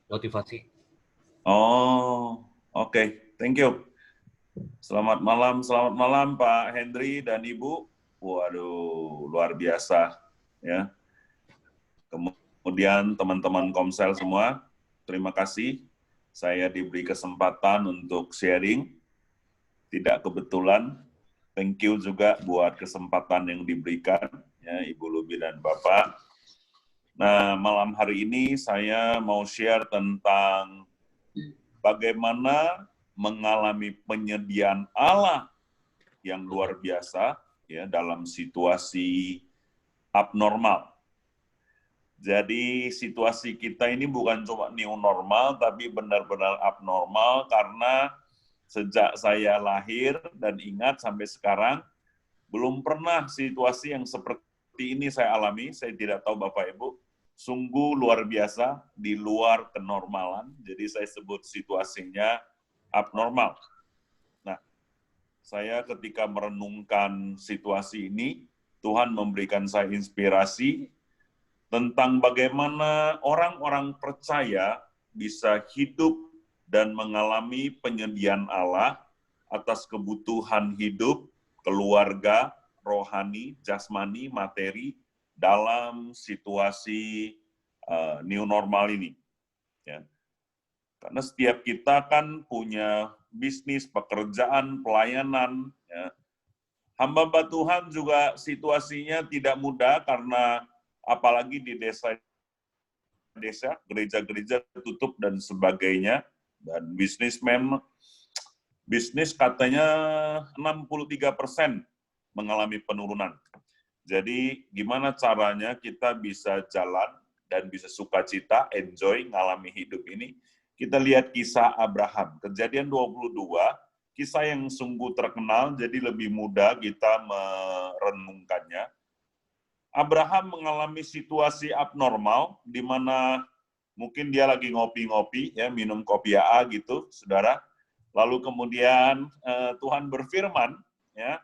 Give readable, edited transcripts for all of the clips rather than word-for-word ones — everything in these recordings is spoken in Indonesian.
motivasi. Oh, oke. Thank you. Selamat malam Pak Hendri dan Ibu. Waduh, luar biasa ya. Kemudian teman-teman Komsel semua, terima kasih. Saya diberi kesempatan untuk sharing. Tidak kebetulan. Thank you juga buat kesempatan yang diberikan, ya, Ibu Lubi dan Bapak. Nah, malam hari ini saya mau share tentang bagaimana mengalami penyediaan Allah yang luar biasa ya dalam situasi abnormal. Jadi situasi kita ini bukan cuma new normal, tapi benar-benar abnormal karena sejak saya lahir dan ingat sampai sekarang, belum pernah situasi yang seperti ini saya alami. Saya tidak tahu Bapak Ibu, sungguh luar biasa, di luar kenormalan. Jadi saya sebut situasinya abnormal. Nah, saya ketika merenungkan situasi ini, Tuhan memberikan saya inspirasi tentang bagaimana orang-orang percaya bisa hidup dan mengalami penyediaan Allah atas kebutuhan hidup, keluarga, rohani, jasmani, materi dalam situasi new normal ini. Ya. Karena setiap kita kan punya bisnis, pekerjaan, pelayanan. Ya. Hamba-hamba Tuhan juga situasinya tidak mudah karena apalagi di desa, gereja-gereja tutup dan sebagainya. Dan bisnis katanya 63% mengalami penurunan. Jadi gimana caranya kita bisa jalan dan bisa sukacita, enjoy, ngalami hidup ini? Kita lihat kisah Abraham, Kejadian 22, kisah yang sungguh terkenal, jadi lebih mudah kita merenungkannya. Abraham mengalami situasi abnormal, di mana mungkin dia lagi ngopi-ngopi, ya minum kopi AA gitu, saudara. Lalu kemudian Tuhan berfirman, ya,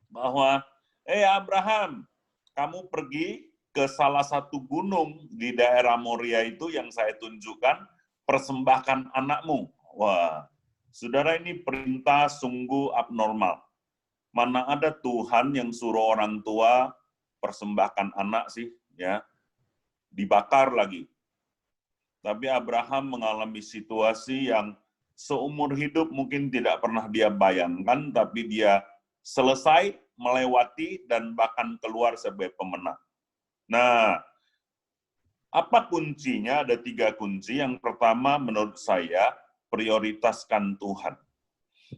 bahwa, Abraham, kamu pergi ke salah satu gunung di daerah Moria itu yang saya tunjukkan, persembahkan anakmu. Wah, saudara, ini perintah sungguh abnormal. Mana ada Tuhan yang suruh orang tua persembahkan anak sih, ya, dibakar lagi. Tapi Abraham mengalami situasi yang seumur hidup mungkin tidak pernah dia bayangkan, tapi dia selesai, melewati, dan bahkan keluar sebagai pemenang. Nah, apa kuncinya? Ada 3 kunci. Yang pertama menurut saya, prioritaskan Tuhan.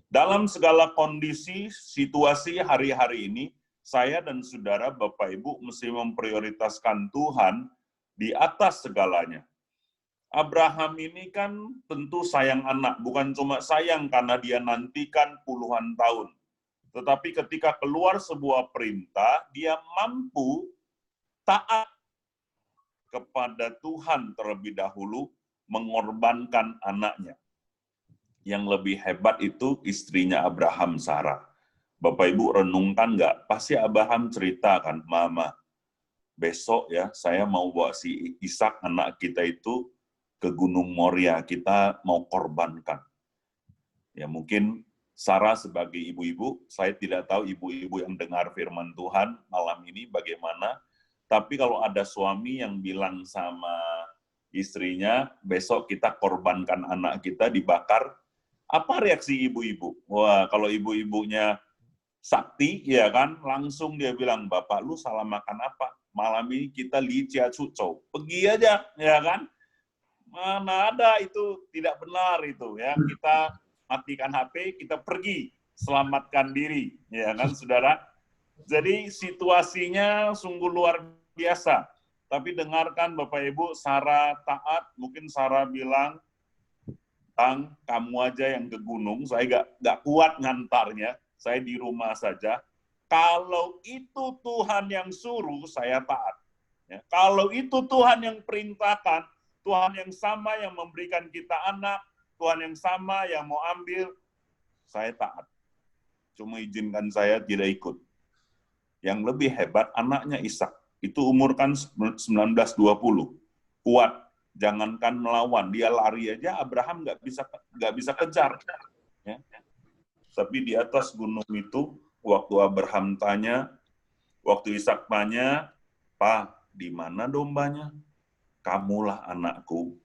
Dalam segala kondisi, situasi hari-hari ini, saya dan saudara, Bapak Ibu, mesti memprioritaskan Tuhan di atas segalanya. Abraham ini kan tentu sayang anak, bukan cuma sayang karena dia nantikan puluhan tahun. Tetapi ketika keluar sebuah perintah, dia mampu taat kepada Tuhan terlebih dahulu, mengorbankan anaknya. Yang lebih hebat itu istrinya Abraham, Sarah. Bapak Ibu renungkan nggak? Pasti Abraham ceritakan, Mama, besok ya saya mau bawa si Ishak anak kita itu ke Gunung Moria, kita mau korbankan. Ya mungkin Sarah sebagai ibu-ibu, saya tidak tahu ibu-ibu yang dengar firman Tuhan malam ini bagaimana, tapi kalau ada suami yang bilang sama istrinya, besok kita korbankan anak kita dibakar, apa reaksi ibu-ibu? Wah, kalau ibu-ibunya sakti, ya kan, langsung dia bilang, Bapak lu salah makan apa? Malam ini kita li cia cucou. Pergi aja, ya kan? Mana ada itu, tidak benar itu, ya. Kita matikan HP, kita pergi, selamatkan diri, ya kan, saudara? Jadi situasinya sungguh luar biasa. Tapi dengarkan Bapak Ibu, Sarah taat, mungkin Sarah bilang, Tang, kamu aja yang ke gunung, saya nggak kuat ngantarnya, saya di rumah saja. Kalau itu Tuhan yang suruh, saya taat. Ya, kalau itu Tuhan yang perintahkan, Tuhan yang sama yang memberikan kita anak, Tuhan yang sama yang mau ambil, saya taat. Cuma izinkan saya tidak ikut. Yang lebih hebat, anaknya Ishak. Itu umur kan 19-20. kuat, jangankan melawan, dia lari aja Abraham nggak bisa kejar. Ya. Tapi di atas gunung itu, waktu Abraham tanya, waktu Ishak tanya, "Pa, di mana dombanya? Kamulah anakku."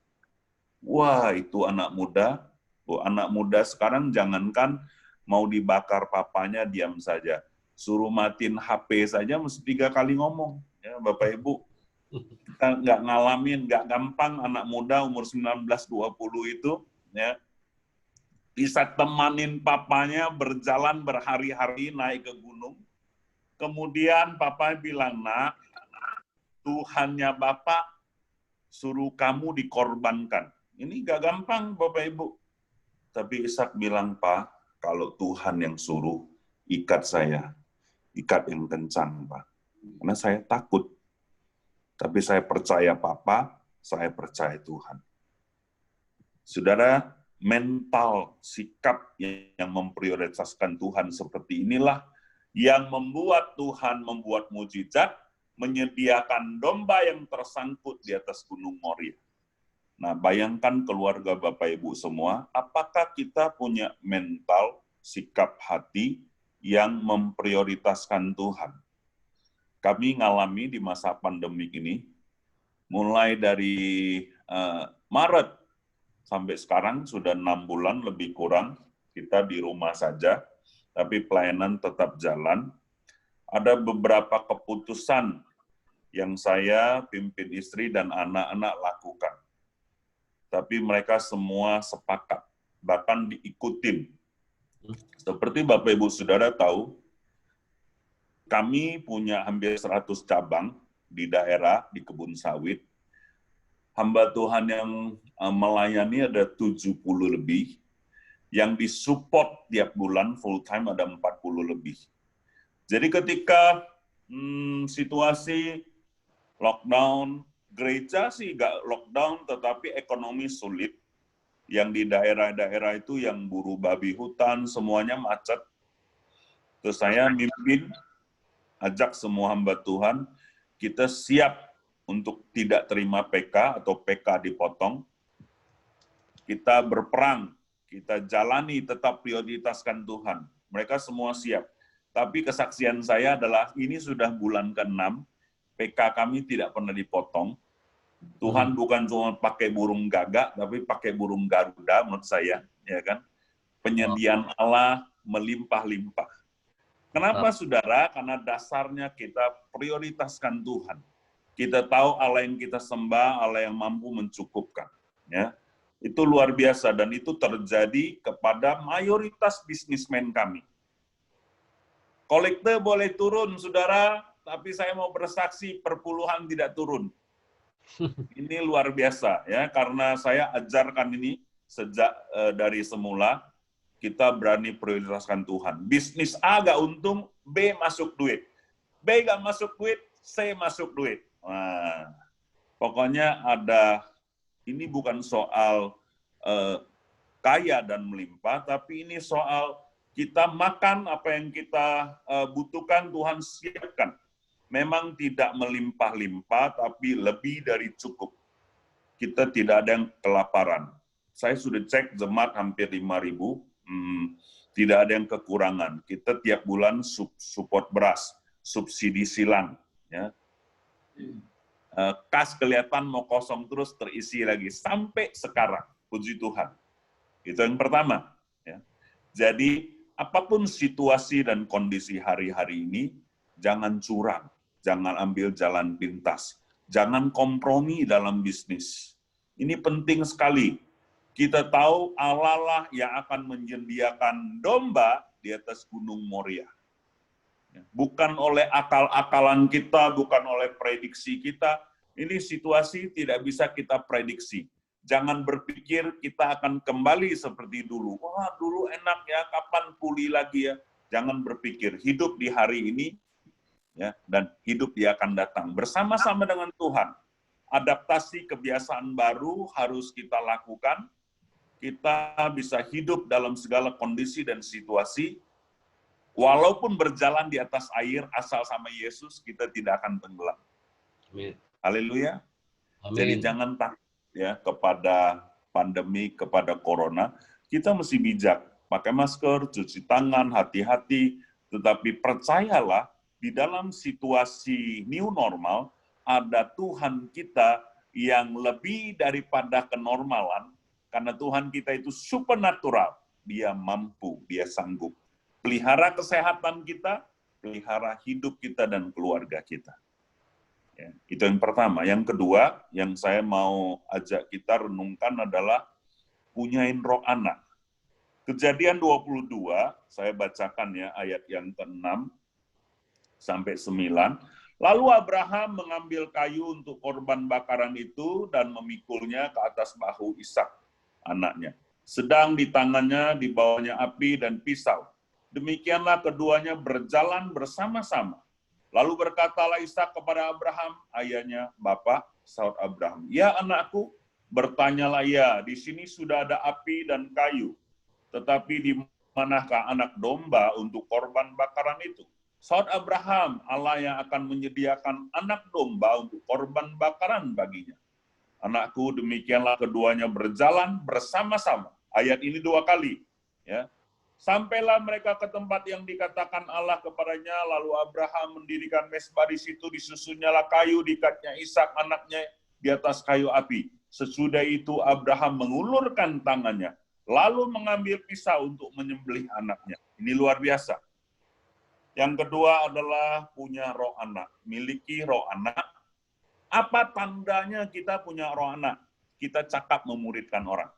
Wah, itu anak muda. Oh, anak muda sekarang jangankan mau dibakar papanya, diam saja. Suruh matiin HP saja mesti 3 kali ngomong. Ya, Bapak Ibu, kita nggak ngalamin, nggak gampang anak muda umur 19-20 itu, ya, bisa temanin papanya berjalan berhari-hari naik ke gunung. Kemudian papa bilang, "Nak, Tuhannya Bapak suruh kamu dikorbankan." Ini nggak gampang, Bapak Ibu. Tapi Ishak bilang, "Pak, kalau Tuhan yang suruh, ikat saya. Ikat yang kencang, Pak. Karena saya takut. Tapi saya percaya Papa, saya percaya Tuhan." Saudara, mental sikap yang memprioritaskan Tuhan seperti inilah yang membuat Tuhan membuat mujizat, menyediakan domba yang tersangkut di atas Gunung Moria. Nah, bayangkan keluarga Bapak Ibu semua, apakah kita punya mental, sikap hati yang memprioritaskan Tuhan? Kami ngalami di masa pandemik ini, mulai dari Maret sampai sekarang sudah 6 bulan lebih kurang, kita di rumah saja, tapi pelayanan tetap jalan. Ada beberapa keputusan yang saya, pimpin istri, dan anak-anak lakukan. Tapi mereka semua sepakat, bahkan diikutin. Seperti Bapak Ibu Saudara tahu, kami punya hampir 100 cabang di daerah, di kebun sawit. Hamba Tuhan yang melayani ada 70 lebih, yang disupport tiap bulan full time ada 40 lebih. Jadi ketika situasi lockdown, gereja sih nggak lockdown, tetapi ekonomi sulit. Yang di daerah-daerah itu yang buru babi hutan, semuanya macet. Terus saya mimpin, ajak semua hamba Tuhan, kita siap untuk tidak terima PK atau PK dipotong. Kita berperang, kita jalani, tetap prioritaskan Tuhan. Mereka semua siap. Tapi kesaksian saya adalah ini sudah bulan ke-6, PK kami tidak pernah dipotong. Tuhan bukan cuma pakai burung gagak, tapi pakai burung Garuda menurut saya, ya kan? Penyediaan Allah melimpah-limpah. Kenapa, saudara? Karena dasarnya kita prioritaskan Tuhan. Kita tahu Allah yang kita sembah, Allah yang mampu mencukupkan. Ya, itu luar biasa dan itu terjadi kepada mayoritas bisnismen kami. Kolekte boleh turun, saudara, tapi saya mau bersaksi perpuluhan tidak turun. Ini luar biasa ya, karena saya ajarkan ini sejak dari semula, kita berani prioritaskan Tuhan. Bisnis A gak untung, B masuk duit. B gak masuk duit, C masuk duit. Nah, pokoknya ada, ini bukan soal kaya dan melimpah, tapi ini soal kita makan apa yang kita butuhkan, Tuhan siapkan. Memang tidak melimpah-limpah, tapi lebih dari cukup. Kita tidak ada yang kelaparan. Saya sudah cek jemaat hampir 5.000, tidak ada yang kekurangan. Kita tiap bulan support beras, subsidi silang. Ya. Kas kelihatan mau kosong terus, terisi lagi. Sampai sekarang, puji Tuhan. Itu yang pertama. Ya. Jadi, apapun situasi dan kondisi hari-hari ini, jangan curang. Jangan ambil jalan pintas. Jangan kompromi dalam bisnis. Ini penting sekali. Kita tahu Allah lah yang akan menyediakan domba di atas Gunung Moria. Bukan oleh akal-akalan kita, bukan oleh prediksi kita. Ini situasi tidak bisa kita prediksi. Jangan berpikir kita akan kembali seperti dulu. Wah, dulu enak ya, kapan pulih lagi ya. Jangan berpikir, hidup di hari ini, ya, dan hidup dia akan datang bersama-sama dengan Tuhan. Adaptasi kebiasaan baru harus kita lakukan. Kita bisa hidup dalam segala kondisi dan situasi. Walaupun berjalan di atas air, asal sama Yesus, kita tidak akan tenggelam. Haleluya. Jadi Amin. jangan takut ya kepada pandemi, kepada corona. Kita mesti bijak, pakai masker, cuci tangan, hati-hati. Tetapi percayalah, di dalam situasi new normal, ada Tuhan kita yang lebih daripada kenormalan, karena Tuhan kita itu supernatural. Dia mampu, dia sanggup. Pelihara kesehatan kita, pelihara hidup kita dan keluarga kita. Ya, itu yang pertama. Yang kedua, yang saya mau ajak kita renungkan adalah punyain roh anak. Kejadian 22, saya bacakan ya ayat yang ke-6 sampai 9. Lalu Abraham mengambil kayu untuk korban bakaran itu dan memikulnya ke atas bahu Ishak, anaknya. Sedang di tangannya dibawanya api dan pisau. Demikianlah keduanya berjalan bersama-sama. Lalu berkatalah Ishak kepada Abraham, ayahnya, Bapak, sahut Abraham, ya anakku, bertanyalah ya, di sini sudah ada api dan kayu, tetapi di manakah anak domba untuk korban bakaran itu? Sahut Abraham, Allah yang akan menyediakan anak domba untuk korban bakaran baginya. Anakku, demikianlah keduanya berjalan bersama-sama. Ayat ini 2 kali, ya. Sampailah mereka ke tempat yang dikatakan Allah kepadanya, lalu Abraham mendirikan mezbah di situ, disusunnya kayu, diikatnya Ishak anaknya di atas kayu api. Sesudah itu Abraham mengulurkan tangannya, lalu mengambil pisau untuk menyembelih anaknya. Ini luar biasa. Yang kedua adalah punya roh anak, miliki roh anak. Apa tandanya kita punya roh anak? Kita cakap memuridkan orang.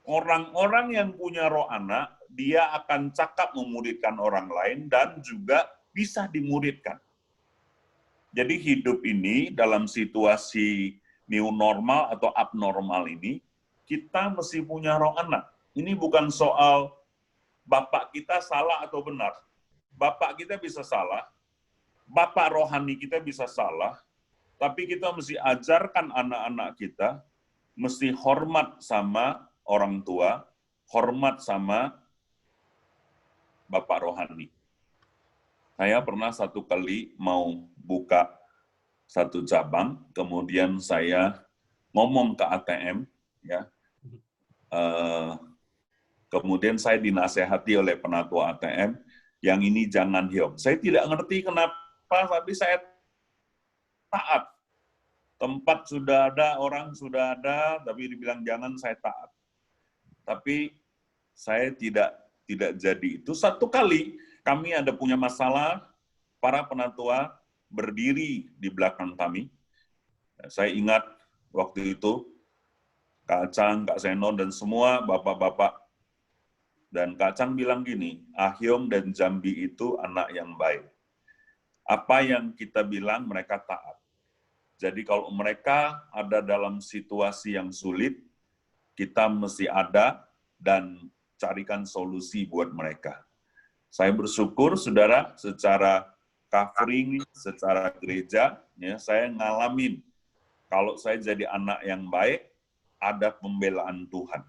Orang-orang yang punya roh anak, dia akan cakap memuridkan orang lain dan juga bisa dimuridkan. Jadi hidup ini dalam situasi new normal atau abnormal ini, kita mesti punya roh anak. Ini bukan soal bapak kita salah atau benar. Bapak kita bisa salah, bapak rohani kita bisa salah, tapi kita mesti ajarkan anak-anak kita, mesti hormat sama orang tua, hormat sama bapak rohani. Saya pernah satu kali mau buka satu cabang, kemudian saya ngomong ke ATM, ya. Kemudian saya dinasehati oleh penatua ATM, yang ini jangan hiom. Saya tidak ngerti kenapa, tapi saya taat. Tempat sudah ada, orang sudah ada, tapi dibilang jangan, saya taat. Tapi saya tidak jadi itu. Satu kali kami ada punya masalah, para penatua berdiri di belakang kami. Saya ingat waktu itu, Kak Acang, Kak Seno, dan semua bapak-bapak. Dan Kak Acang bilang gini, Ahyong dan Jambi itu anak yang baik. Apa yang kita bilang, mereka taat. Jadi kalau mereka ada dalam situasi yang sulit, kita mesti ada dan carikan solusi buat mereka. Saya bersyukur, saudara, secara covering, secara gereja, ya, saya ngalamin kalau saya jadi anak yang baik, ada pembelaan Tuhan.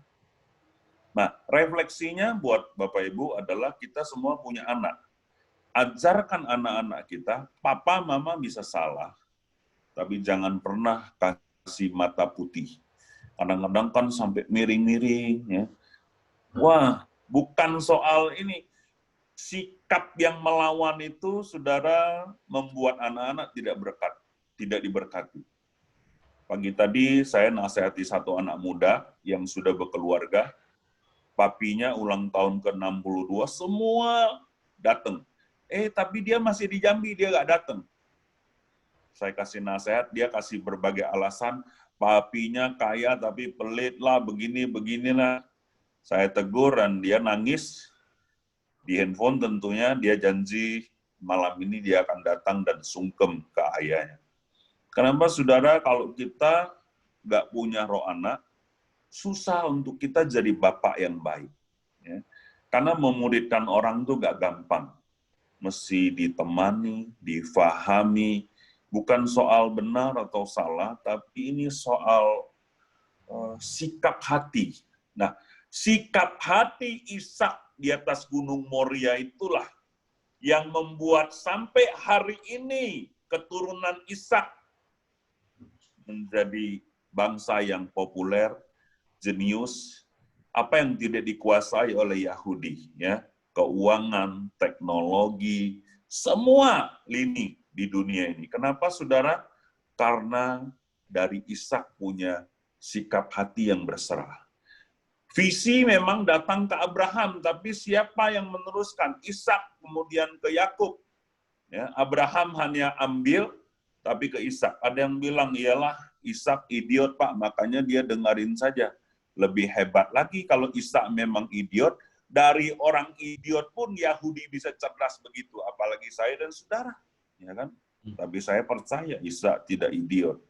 Nah, refleksinya buat Bapak Ibu adalah kita semua punya anak. Ajarkan anak-anak kita, papa mama bisa salah, tapi jangan pernah kasih mata putih. Kadang-kadang kan sampai miring-miring, ya. Wah, bukan soal ini. Sikap yang melawan itu, saudara, membuat anak-anak tidak diberkati. Pagi tadi saya nasihati satu anak muda yang sudah berkeluarga, papinya ulang tahun ke-62, semua datang. Tapi dia masih di Jambi, dia nggak datang. Saya kasih nasihat, dia kasih berbagai alasan, papinya kaya tapi pelit lah, beginilah. Saya tegur dan dia nangis. Di handphone tentunya dia janji malam ini dia akan datang dan sungkem ke ayahnya. Kenapa saudara, kalau kita nggak punya roh anak, susah untuk kita jadi bapak yang baik. Ya. Karena memuridkan orang itu nggak gampang. Mesti ditemani, difahami, bukan soal benar atau salah, tapi ini soal sikap hati. Nah, sikap hati Ishak di atas Gunung Moria itulah yang membuat sampai hari ini keturunan Ishak, menjadi bangsa yang populer, jenius, apa yang tidak dikuasai oleh Yahudi, ya, keuangan, teknologi, semua lini di dunia ini. Kenapa, saudara? Karena dari Ishak punya sikap hati yang berserah. Visi memang datang ke Abraham, tapi siapa yang meneruskan? Ishak, kemudian ke Yakub. Ya, Abraham hanya ambil, tapi ke Ishak. Ada yang bilang, iyalah Ishak idiot Pak, makanya dia dengerin saja. Lebih hebat lagi kalau Ishak memang idiot, dari orang idiot pun Yahudi bisa cerdas begitu, apalagi saya dan saudara. Ya kan? Tapi saya percaya Ishak tidak idiot.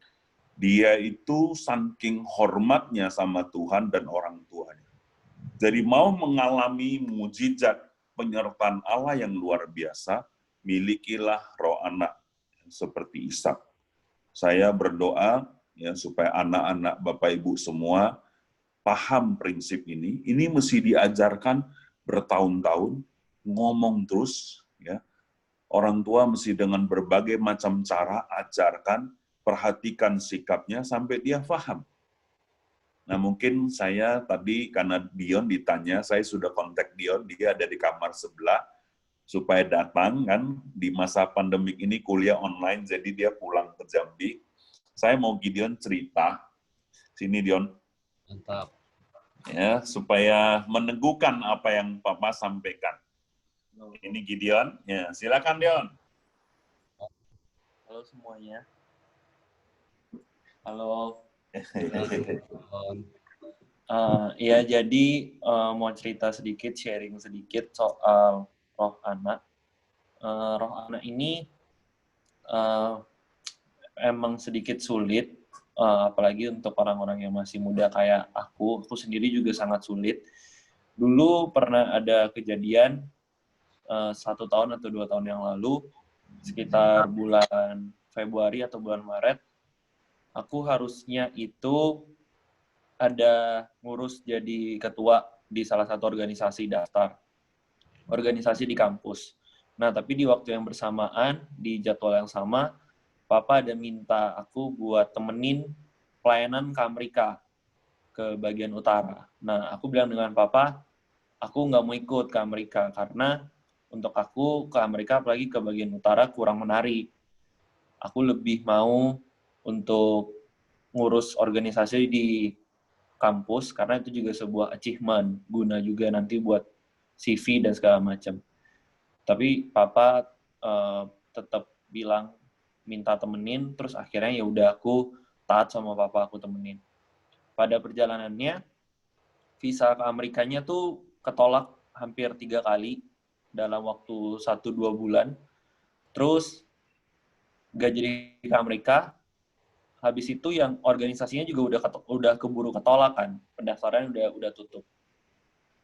Dia itu saking hormatnya sama Tuhan dan orang tuanya. Jadi mau mengalami mujizat penyertaan Allah yang luar biasa, milikilah roh anak seperti Ishak. Saya berdoa ya supaya anak-anak Bapak Ibu semua paham prinsip ini. Ini mesti diajarkan bertahun-tahun, ngomong terus ya. Orang tua mesti dengan berbagai macam cara ajarkan, perhatikan sikapnya sampai dia paham. Nah mungkin saya tadi karena Dion ditanya, saya sudah kontak Dion, dia ada di kamar sebelah, supaya datang kan di masa pandemik ini kuliah online, jadi dia pulang ke Jambi. Saya mau Gideon cerita, sini Dion. Mantap. Ya, supaya meneguhkan apa yang Papa sampaikan. Ini Gideon, ya silakan Dion. Halo semuanya. Halo. Ya jadi mau cerita sedikit, sharing sedikit soal roh anak. Roh anak ini emang sedikit sulit, apalagi untuk orang-orang yang masih muda kayak aku sendiri juga sangat sulit. Dulu pernah ada kejadian 1 tahun atau 2 tahun yang lalu, sekitar bulan Februari atau bulan Maret, aku harusnya itu ada ngurus jadi ketua di salah satu organisasi daftar, organisasi di kampus. Nah, tapi di waktu yang bersamaan, di jadwal yang sama, Papa ada minta aku buat temenin pelayanan ke Amerika, ke bagian utara. Nah, aku bilang dengan Papa, aku nggak mau ikut ke Amerika, karena untuk aku ke Amerika, apalagi ke bagian utara, kurang menarik. Aku lebih mau untuk ngurus organisasi di kampus, karena itu juga sebuah achievement, guna juga nanti buat CV dan segala macam. Tapi Papa tetap bilang minta temenin, terus akhirnya ya udah aku taat sama Papa, aku temenin. Pada perjalanannya, visa ke Amerikanya tuh ketolak hampir 3 kali dalam waktu 1-2 bulan. Terus gak jadi ke Amerika. Habis itu yang organisasinya juga udah keburu ketolak kan, pendaftaran udah tutup.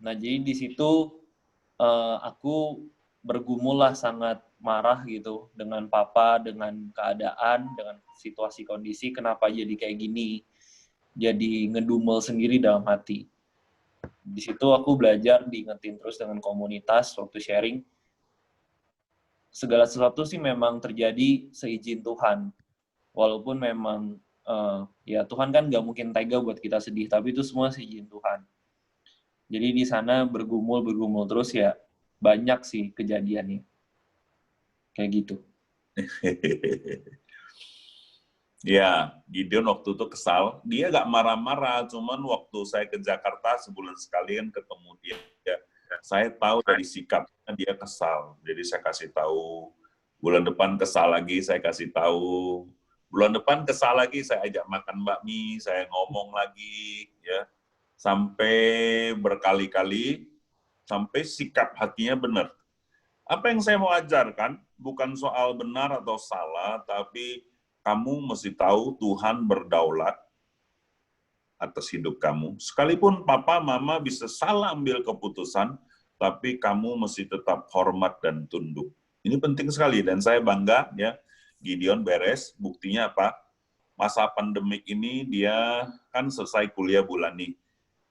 Nah jadi di situ aku bergumul lah, sangat marah gitu dengan Papa, dengan keadaan, dengan situasi kondisi, kenapa jadi kayak gini, jadi ngedumel sendiri dalam hati. Di situ aku belajar diingetin terus dengan komunitas waktu sharing, segala sesuatu sih memang terjadi seizin Tuhan. Walaupun memang ya Tuhan kan nggak mungkin tega buat kita sedih, tapi itu semua seizin Tuhan. Jadi di sana bergumul terus ya, banyak sih kejadiannya. Kayak gitu. Ya, Gideon waktu itu kesal. Dia gak marah-marah, cuman waktu saya ke Jakarta sebulan sekali kan ketemu dia. Saya tahu dari sikapnya dia kesal. Jadi saya kasih tahu, bulan depan kesal lagi, saya kasih tahu. Bulan depan kesal lagi, saya ajak makan bakmi, saya ngomong lagi, ya. Sampai berkali-kali, sampai sikap hatinya benar. Apa yang saya mau ajarkan, bukan soal benar atau salah, tapi kamu mesti tahu Tuhan berdaulat atas hidup kamu. Sekalipun papa, mama bisa salah ambil keputusan, tapi kamu mesti tetap hormat dan tunduk. Ini penting sekali, dan saya bangga, ya, Gideon beres. Buktinya apa? Masa pandemik ini dia kan selesai kuliah bulan ini.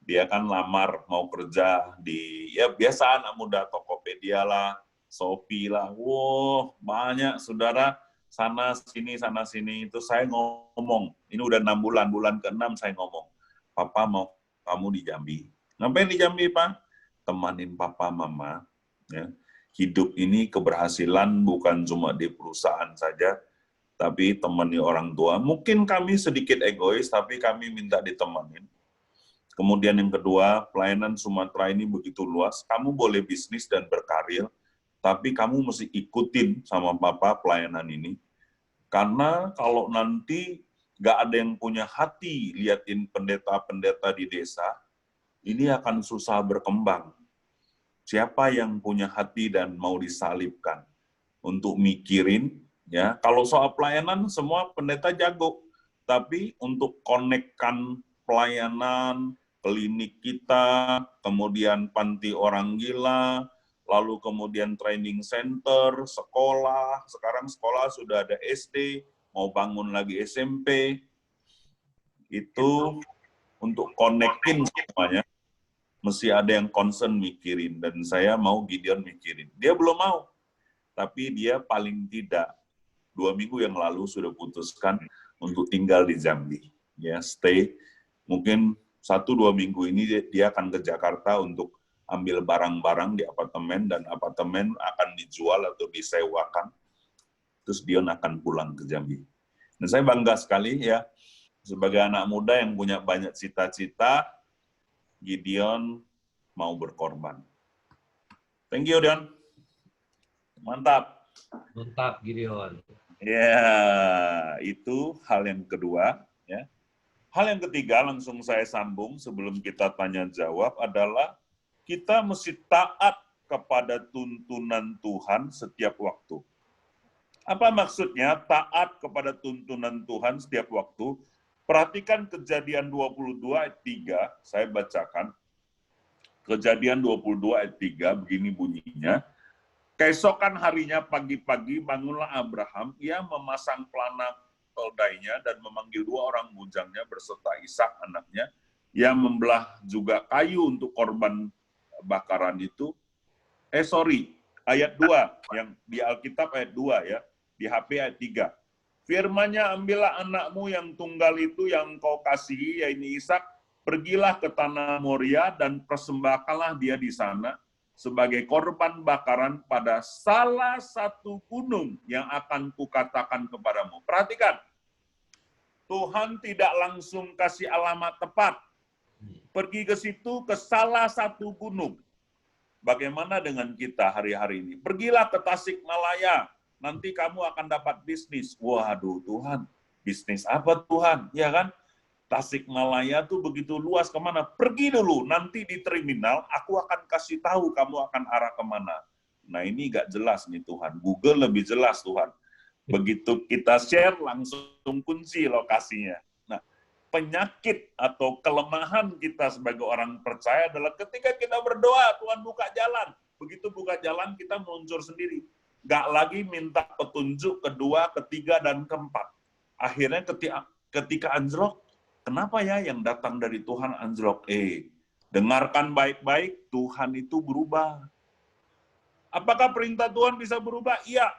Dia kan lamar mau kerja di, ya biasa anak muda, Tokopedia lah, Shopee lah. Wow, banyak saudara. sana sini, itu saya ngomong, ini udah 6 bulan, bulan ke-6 saya ngomong, Papa mau kamu di Jambi. Ngapain di Jambi, Pak? Temanin Papa Mama, ya. Hidup ini keberhasilan bukan cuma di perusahaan saja, tapi temani orang tua. Mungkin kami sedikit egois, tapi kami minta ditemanin. Kemudian yang kedua, pelayanan Sumatera ini begitu luas, kamu boleh bisnis dan berkarir, tapi kamu mesti ikutin sama Papa pelayanan ini. Karena kalau nanti nggak ada yang punya hati liatin pendeta-pendeta di desa, ini akan susah berkembang. Siapa yang punya hati dan mau disalibkan untuk mikirin, ya kalau soal pelayanan semua pendeta jago, tapi untuk konekkan pelayanan, klinik kita, kemudian panti orang gila, lalu kemudian training center, sekolah, sekarang sekolah sudah ada SD, mau bangun lagi SMP, itu untuk konekin semuanya, mesti ada yang concern mikirin, dan saya mau Gideon mikirin. Dia belum mau, tapi dia paling tidak 2 minggu yang lalu sudah putuskan untuk tinggal di Jambi. Ya, stay, mungkin 1-2 minggu ini dia akan ke Jakarta untuk ambil barang-barang di apartemen, dan apartemen akan dijual atau disewakan, terus Dion akan pulang ke Jambi. Dan saya bangga sekali ya, sebagai anak muda yang punya banyak cita-cita, Gideon mau berkorban. Thank you, Dion. Mantap. Mantap, Gideon. Ya, itu hal yang kedua. Ya. Hal yang ketiga, langsung saya sambung sebelum kita tanya-jawab adalah kita mesti taat kepada tuntunan Tuhan setiap waktu. Apa maksudnya taat kepada tuntunan Tuhan setiap waktu? Perhatikan Kejadian 22 ayat 3, saya bacakan. Kejadian 22 ayat 3, begini bunyinya. Keesokan harinya pagi-pagi bangunlah Abraham, ia memasang pelana keldainya dan memanggil 2 orang bujangnya berserta Ishak anaknya, yang membelah juga kayu untuk korban bakaran itu. Ayat 2, yang di Alkitab ayat 2 ya, di HP ayat 3. Firman-Nya, ambillah anakmu yang tunggal itu yang kau kasihi, yaitu Ishak, pergilah ke tanah Moria dan persembahkanlah dia di sana sebagai korban bakaran pada salah satu gunung yang akan kukatakan kepadamu. Perhatikan, Tuhan tidak langsung kasih alamat tepat. Pergi ke situ, ke salah satu gunung. Bagaimana dengan kita hari-hari ini? Pergilah ke Tasikmalaya, nanti kamu akan dapat bisnis. Waduh Tuhan, bisnis apa Tuhan? Ya kan? Tasikmalaya tuh begitu luas kemana? Pergi dulu, nanti di terminal aku akan kasih tahu kamu akan arah kemana. Nah ini nggak jelas nih Tuhan. Google lebih jelas Tuhan. Begitu kita share langsung kunci lokasinya. Nah, penyakit atau kelemahan kita sebagai orang percaya adalah ketika kita berdoa, Tuhan buka jalan. Begitu buka jalan, kita meluncur sendiri. Nggak lagi minta petunjuk kedua, ketiga, dan keempat. Akhirnya ketika anjlok, kenapa ya yang datang dari Tuhan anjlok? Dengarkan baik-baik, Tuhan itu berubah. Apakah perintah Tuhan bisa berubah? Iya.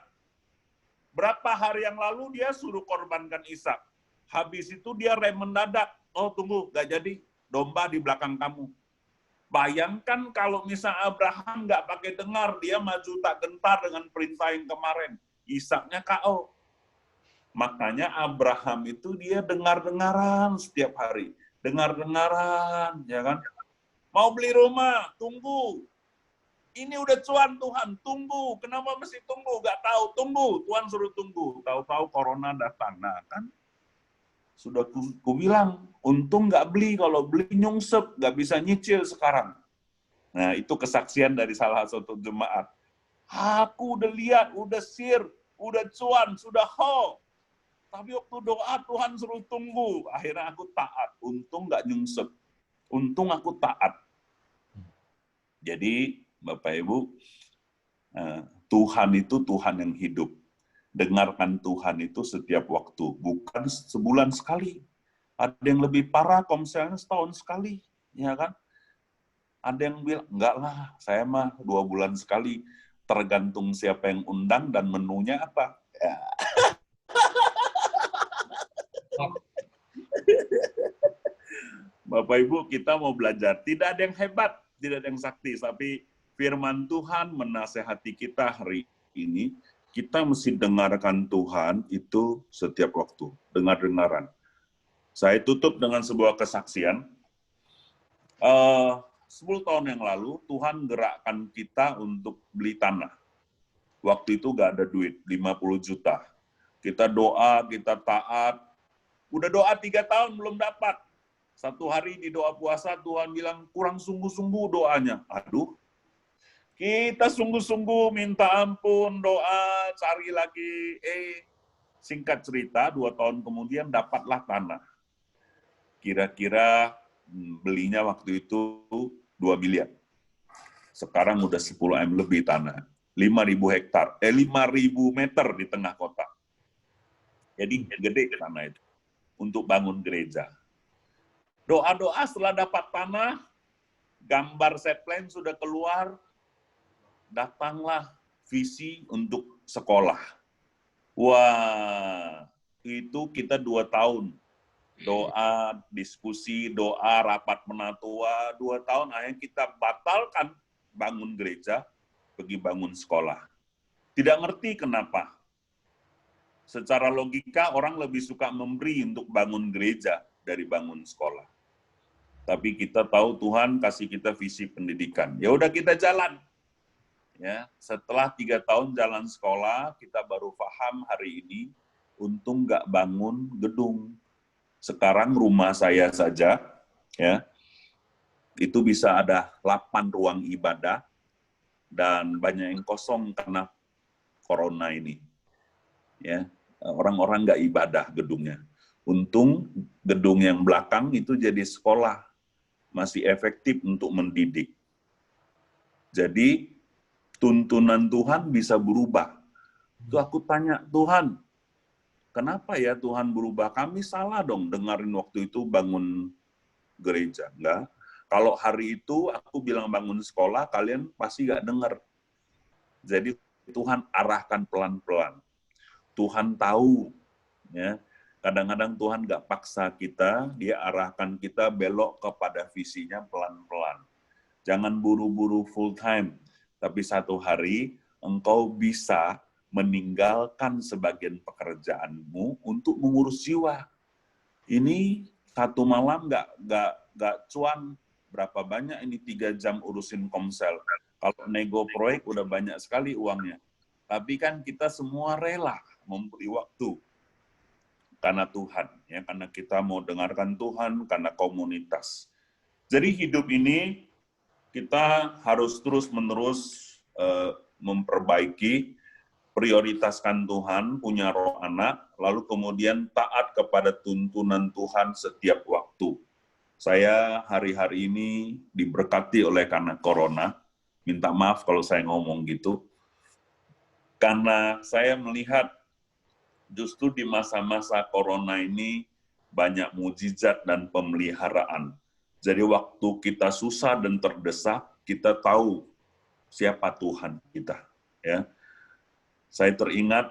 Berapa hari yang lalu dia suruh korbankan Ishak. Habis itu dia rem mendadak. Oh tunggu, gak jadi. Domba di belakang kamu. Bayangkan kalau misal Abraham nggak pakai dengar, dia maju tak gentar dengan perintah yang kemarin. Ishaknya KO. Makanya Abraham itu dia dengar-dengaran setiap hari. Dengar-dengaran, ya kan? Mau beli rumah, tunggu. Ini udah cuan Tuhan, tunggu. Kenapa mesti tunggu? Gak tahu, tunggu. Tuhan suruh tunggu. Tahu-tahu corona datang. Nah kan, sudah ku bilang, untung nggak beli. Kalau beli nyungsep, nggak bisa nyicil sekarang. Nah itu kesaksian dari salah satu jemaat. Aku udah lihat, udah sir, udah cuan, sudah ho. Tapi waktu doa Tuhan suruh tunggu. Akhirnya aku taat. Untung nggak nyungsep. Untung aku taat. Jadi Bapak Ibu, Tuhan itu Tuhan yang hidup. Dengarkan Tuhan itu setiap waktu, bukan sebulan sekali. Ada yang lebih parah, kalau misalnya setahun sekali, ya kan? Ada yang bilang, enggak lah, saya mah 2 bulan sekali. Tergantung siapa yang undang dan menunya apa. Ya. Bapak Ibu, kita mau belajar. Tidak ada yang hebat, tidak ada yang sakti, tapi firman Tuhan menasehati kita hari ini. Kita mesti dengarkan Tuhan itu setiap waktu, dengar-dengaran. Saya tutup dengan sebuah kesaksian. 10 tahun yang lalu, Tuhan gerakkan kita untuk beli tanah. Waktu itu nggak ada duit, 50 juta. Kita doa, kita taat. Udah doa 3 tahun, belum dapat. Satu hari di doa puasa, Tuhan bilang, kurang sungguh-sungguh doanya. Aduh, kita sungguh-sungguh minta ampun, doa, cari lagi. Singkat cerita, 2 tahun kemudian dapatlah tanah. Kira-kira belinya waktu itu 2 miliar. Sekarang udah 10 M lebih tanah. 5.000 hektar, 5.000 meter di tengah kota. Jadi gede tanah itu untuk bangun gereja. Doa-doa setelah dapat tanah, gambar set plan sudah keluar, datanglah visi untuk sekolah. Wah, itu kita 2 tahun. Doa, diskusi, doa, rapat menatua, 2 tahun akhirnya kita batalkan bangun gereja, pergi bangun sekolah. Tidak ngerti kenapa. Secara logika orang lebih suka memberi untuk bangun gereja dari bangun sekolah. Tapi kita tahu Tuhan kasih kita visi pendidikan. Ya udah kita jalan. Ya, setelah 3 tahun jalan sekolah, kita baru paham hari ini, untung nggak bangun gedung. Sekarang rumah saya saja, ya, itu bisa ada 8 ruang ibadah, dan banyak yang kosong karena corona ini. Ya, orang-orang nggak ibadah gedungnya. Untung gedung yang belakang itu jadi sekolah, masih efektif untuk mendidik. Jadi tuntunan Tuhan bisa berubah. Itu aku tanya, Tuhan, kenapa ya Tuhan berubah? Kami salah dong dengerin waktu itu bangun gereja. Enggak. Kalau hari itu aku bilang bangun sekolah, kalian pasti nggak dengar. Jadi Tuhan arahkan pelan-pelan. Tuhan tahu, ya. Kadang-kadang Tuhan nggak paksa kita, dia arahkan kita belok kepada visinya pelan-pelan. Jangan buru-buru full time, tapi satu hari engkau bisa meninggalkan sebagian pekerjaanmu untuk mengurus jiwa. Ini satu malam nggak cuan berapa banyak ini 3 jam urusin komsel. Kalau nego proyek udah banyak sekali uangnya. Tapi kan kita semua rela memberi waktu karena Tuhan, ya, karena kita mau dengarkan Tuhan, karena komunitas. Jadi hidup ini kita harus terus-menerus memperbaiki, prioritaskan Tuhan, punya roh anak, lalu kemudian taat kepada tuntunan Tuhan setiap waktu. Saya hari-hari ini diberkati oleh karena corona, minta maaf kalau saya ngomong gitu, karena saya melihat justru di masa-masa corona ini banyak mujizat dan pemeliharaan. Jadi waktu kita susah dan terdesak, kita tahu siapa Tuhan kita. Ya, saya teringat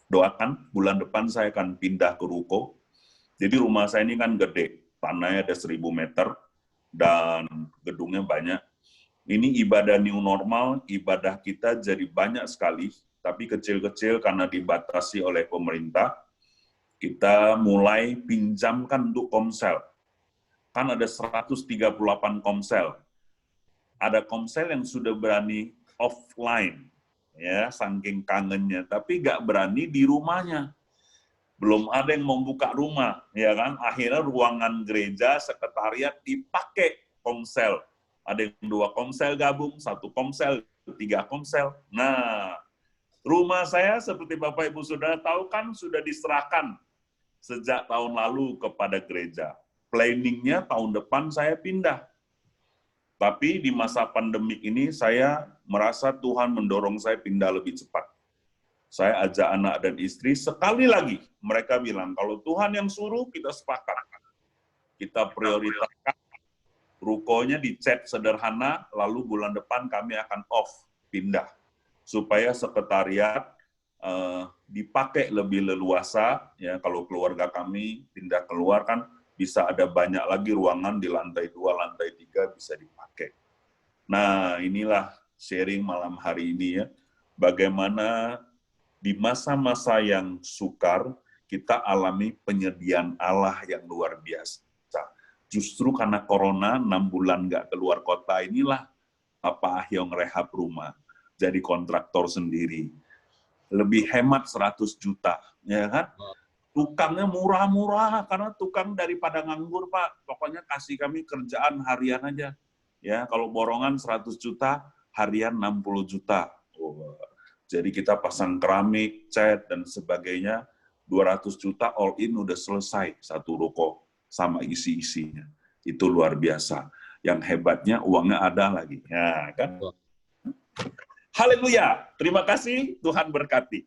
doakan bulan depan saya akan pindah ke ruko. Jadi rumah saya ini kan gede, tanahnya ada 1.000 meter dan gedungnya banyak. Ini ibadah new normal, ibadah kita jadi banyak sekali, tapi kecil-kecil karena dibatasi oleh pemerintah, kita mulai pinjamkan untuk komsel. Kan ada 138 komsel. Ada komsel yang sudah berani offline, ya, saking kangennya, tapi nggak berani di rumahnya. Belum ada yang mau buka rumah, ya kan? Akhirnya ruangan gereja, sekretariat dipakai komsel. Ada yang 2 komsel gabung, 1 komsel, 3 komsel. Nah, rumah saya seperti Bapak Ibu Saudara tahu kan sudah diserahkan sejak tahun lalu kepada gereja. Planningnya tahun depan saya pindah. Tapi di masa pandemik ini saya merasa Tuhan mendorong saya pindah lebih cepat. Saya ajak anak dan istri, sekali lagi mereka bilang, kalau Tuhan yang suruh, kita sepakat. Kita prioritaskan, rukonya dicat sederhana, lalu bulan depan kami akan off, pindah. Supaya sekretariat dipakai lebih leluasa. Ya, kalau keluarga kami pindah keluar kan bisa ada banyak lagi ruangan di lantai 2, lantai 3 bisa dipakai. Nah, inilah sharing malam hari ini ya. Bagaimana di masa-masa yang sukar, kita alami penyediaan Allah yang luar biasa. Justru karena corona, 6 bulan nggak keluar kota, inilah Papa Ahyong rehab rumah. Jadi kontraktor sendiri. Lebih hemat 100 juta, ya kan? Tukangnya murah-murah, karena tukang daripada nganggur, Pak. Pokoknya kasih kami kerjaan harian aja. Ya, kalau borongan 100 juta, harian 60 juta. Oh, jadi kita pasang keramik, cat, dan sebagainya, 200 juta all in udah selesai satu ruko sama isi-isinya. Itu luar biasa. Yang hebatnya uangnya ada lagi. Ya, kan? Haleluya. Terima kasih, Tuhan berkati.